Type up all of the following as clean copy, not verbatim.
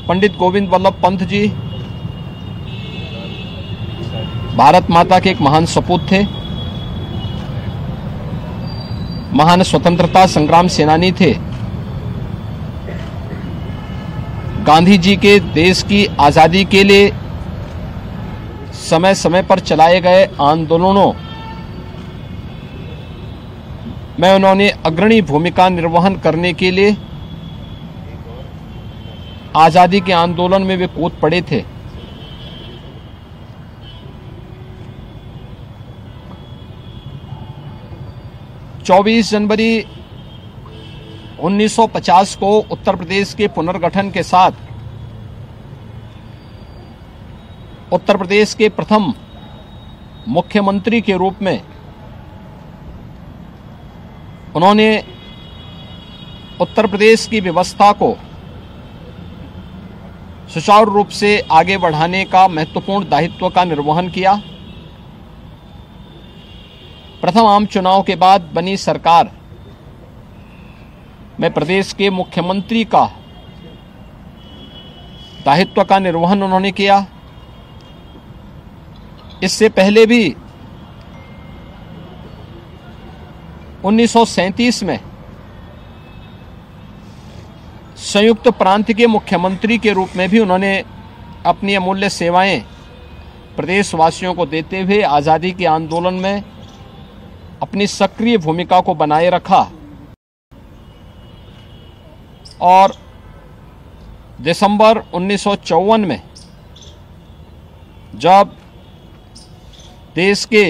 पंडित गोविंद वल्लभ पंत जी भारत माता के एक महान सपूत थे, महान स्वतंत्रता संग्राम सेनानी थे। गांधी जी के देश की आजादी के लिए समय समय पर चलाए गए आंदोलनों में उन्होंने अग्रणी भूमिका निर्वहन करने के लिए आजादी के आंदोलन में वे कूद पड़े थे। चौबीस जनवरी 1950 को उत्तर प्रदेश के पुनर्गठन के साथ उत्तर प्रदेश के प्रथम मुख्यमंत्री के रूप में उन्होंने उत्तर प्रदेश की व्यवस्था को सुचारू रूप से आगे बढ़ाने का महत्वपूर्ण दायित्व का निर्वहन किया। प्रथम आम चुनाव के बाद बनी सरकार में प्रदेश के मुख्यमंत्री का दायित्व का निर्वहन उन्होंने किया। इससे पहले भी 1937 में संयुक्त प्रांत के मुख्यमंत्री के रूप में भी उन्होंने अपनी अमूल्य सेवाएं प्रदेशवासियों को देते हुए आज़ादी के आंदोलन में अपनी सक्रिय भूमिका को बनाए रखा। और दिसंबर 1954 में जब देश के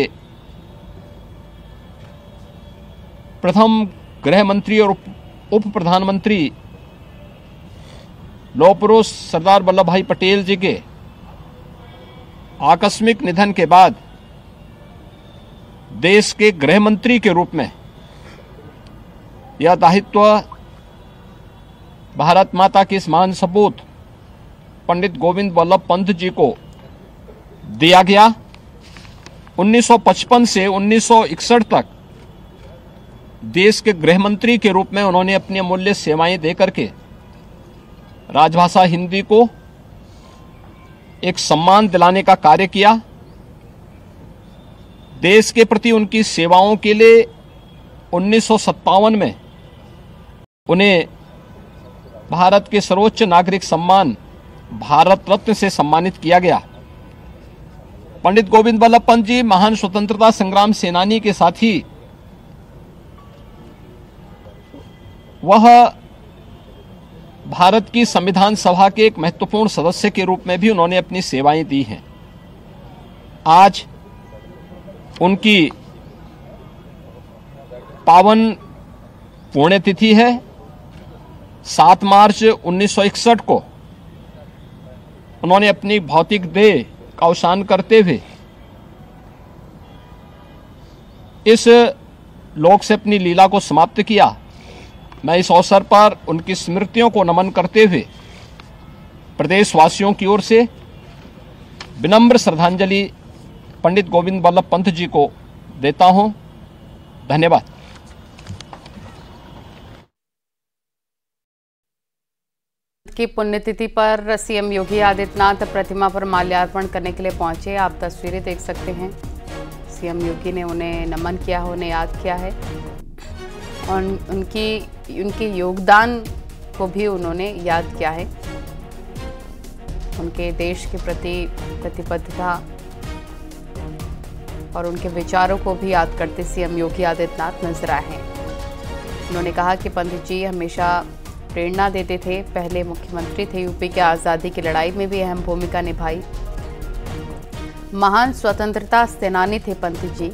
प्रथम गृह मंत्री और उप प्रधानमंत्री लौह पुरुष सरदार वल्लभ भाई पटेल जी के आकस्मिक निधन के बाद देश के गृह मंत्री के रूप में यह दायित्व भारत माता के इस महान सपूत पंडित गोविंद वल्लभ पंत जी को दिया गया। 1955 से 1961 तक देश के गृह मंत्री के रूप में उन्होंने अपनी अमूल्य सेवाएं देकर के राजभाषा हिंदी को एक सम्मान दिलाने का कार्य किया। देश के प्रति उनकी सेवाओं के लिए 1957 में उन्हें भारत के सर्वोच्च नागरिक सम्मान भारत रत्न से सम्मानित किया गया। पंडित गोविंद वल्लभ पंत जी महान स्वतंत्रता संग्राम सेनानी के साथ ही वह भारत की संविधान सभा के एक महत्वपूर्ण सदस्य के रूप में भी उन्होंने अपनी सेवाएं दी हैं। आज उनकी पावन पुण्यतिथि है। 7 मार्च 1961 को उन्होंने अपनी भौतिक देह का अवसान करते हुए इस लोक से अपनी लीला को समाप्त किया। मैं इस अवसर पर उनकी स्मृतियों को नमन करते हुए प्रदेशवासियों की ओर से विनम्र श्रद्धांजलि पंडित गोविंद वल्लभ पंत जी को देता हूं। धन्यवाद। की पुण्यतिथि पर सीएम योगी आदित्यनाथ प्रतिमा पर माल्यार्पण करने के लिए पहुंचे। आप तस्वीरें देख सकते हैं। सीएम योगी ने उन्हें नमन किया, उन्हें याद किया है और उनके योगदान को भी उन्होंने याद किया है। उनके देश के प्रति प्रतिबद्धता और उनके विचारों को भी याद करते सीएम योगी आदित्यनाथ नजर आए हैं। उन्होंने कहा कि पंडित जी हमेशा प्रेरणा देते थे, पहले मुख्यमंत्री थे, यूपी की आज़ादी की लड़ाई में भी अहम भूमिका निभाई। महान स्वतंत्रता सेनानी थे पंडित जी।